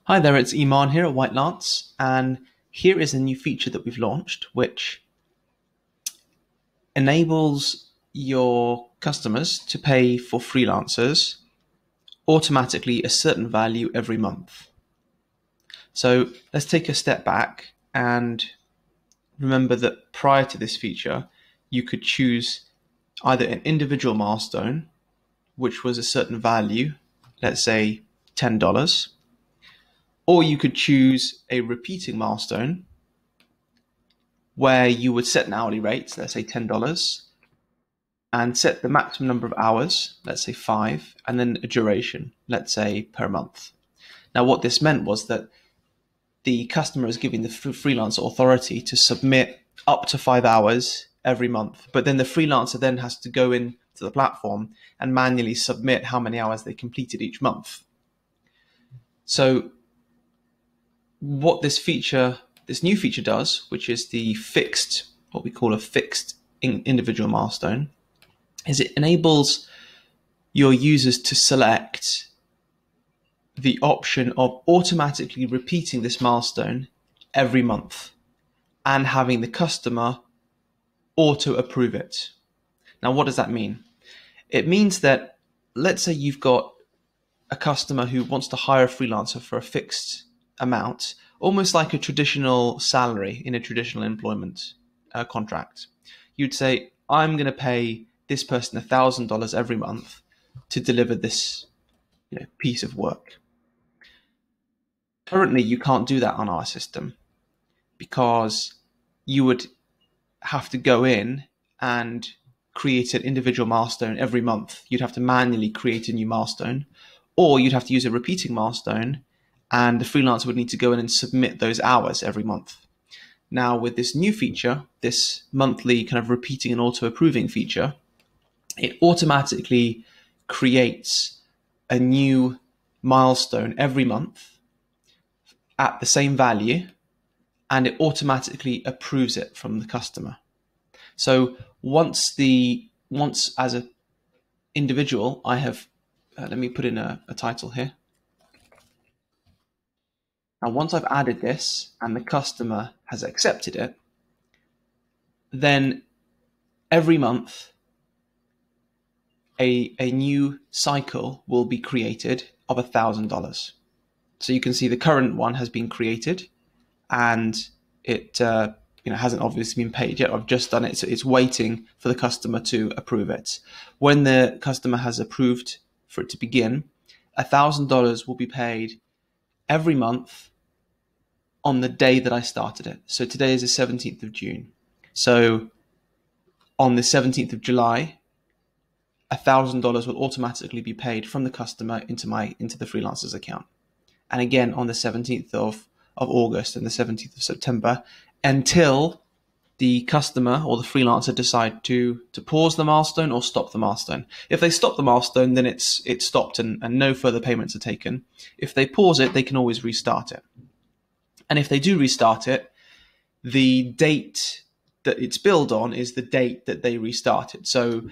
Hi there, it's Iman here at Whitelance, and here is a new feature that we've launched which enables your customers to pay for freelancers automatically a certain value every month. So let's take a step back and remember that prior to this feature, you could choose either an individual milestone, which was a certain value, let's say $10, or you could choose a repeating milestone where you would set an hourly rate, let's say $10, and set the maximum number of hours, let's say 5, and then a duration, let's say per month. Now, what this meant was that the customer is giving the freelancer authority to submit up to 5 hours every month, but then the freelancer then has to go into the platform and manually submit how many hours they completed each month. So what this new feature does, which is the fixed, what we call a fixed individual milestone, is it enables your users to select the option of automatically repeating this milestone every month and having the customer auto approve it. Now, what does that mean? It means that, let's say you've got a customer who wants to hire a freelancer for a fixed amount, almost like a traditional salary in a traditional employment contract. You'd say, I'm going to pay this person $1,000 every month to deliver this piece of work. Currently, you can't do that on our system because you would have to go in and create an individual milestone every month. You'd have to manually create a new milestone, or you'd have to use a repeating milestone, and the freelancer would need to go in and submit those hours every month. Now, with this new feature, this monthly kind of repeating and auto-approving feature, it automatically creates a new milestone every month at the same value, and it automatically approves it from the customer. So once as an individual, I have, let me put in a title here. Now, once I've added this and the customer has accepted it, then every month a new cycle will be created of $1,000. So you can see the current one has been created, and it hasn't obviously been paid yet. I've just done it, so it's waiting for the customer to approve it. When the customer has approved for it to begin, $1,000 will be paid every month on the day that I started it. So today is the 17th of June. So on the 17th of July, $1,000 will automatically be paid from the customer into the freelancer's account. And again on the 17th of August and the 17th of September, until the customer or the freelancer decide to pause the milestone or stop the milestone. If they stop the milestone, then it's stopped and no further payments are taken. If they pause it, they can always restart it. And if they do restart it, the date that it's billed on is the date that they restarted. So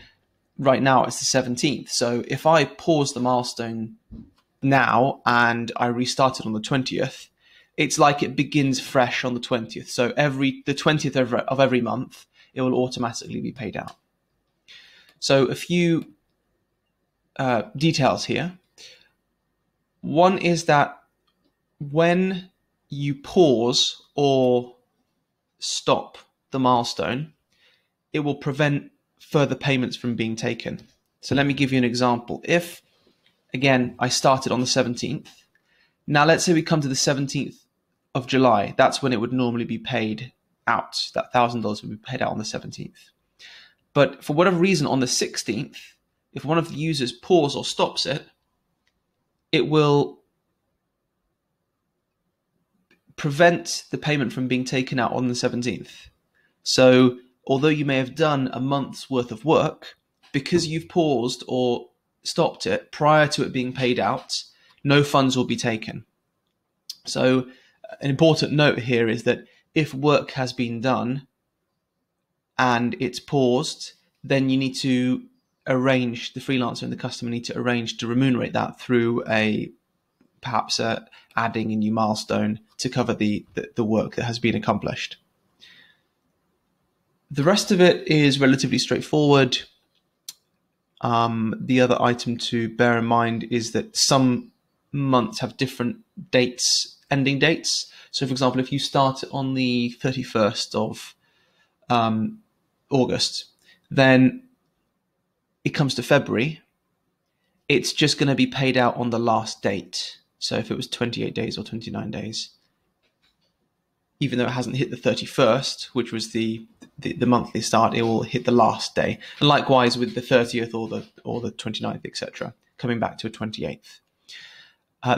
right now it's the 17th. So if I pause the milestone now and I restart it on the 20th, it's like it begins fresh on the 20th. So the 20th of every month, it will automatically be paid out. So a few details here. One is that when you pause or stop the milestone, it will prevent further payments from being taken. So let me give you an example. If, again, I started on the 17th, now let's say we come to the 17th of July, that's when it would normally be paid out. That $1,000 would be paid out on the 17th. But for whatever reason, on the 16th, if one of the users pauses or stops it, it will prevent the payment from being taken out on the 17th. So although you may have done a month's worth of work, because you've paused or stopped it prior to it being paid out, no funds will be taken. So an important note here is that if work has been done and it's paused, then you need to arrange, the freelancer and the customer need to arrange to remunerate that through a perhaps adding a new milestone to cover the work that has been accomplished. The rest of it is relatively straightforward. The other item to bear in mind is that some months have different dates, ending dates. So, for example, if you start on the 31st of August, then it comes to February, it's just going to be paid out on the last date. So if it was 28 days or 29 days, even though it hasn't hit the 31st, which was the monthly start, it will hit the last day. And likewise with the 30th or the 29th, etc., coming back to a 28th.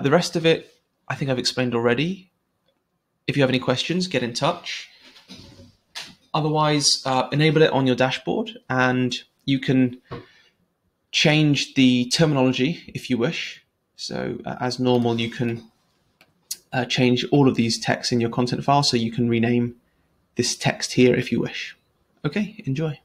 The rest of it, I think I've explained already. If you have any questions, get in touch. Otherwise, enable it on your dashboard, and you can change the terminology if you wish. So as normal, you can change all of these texts in your content file, so you can rename this text here if you wish. Okay, enjoy.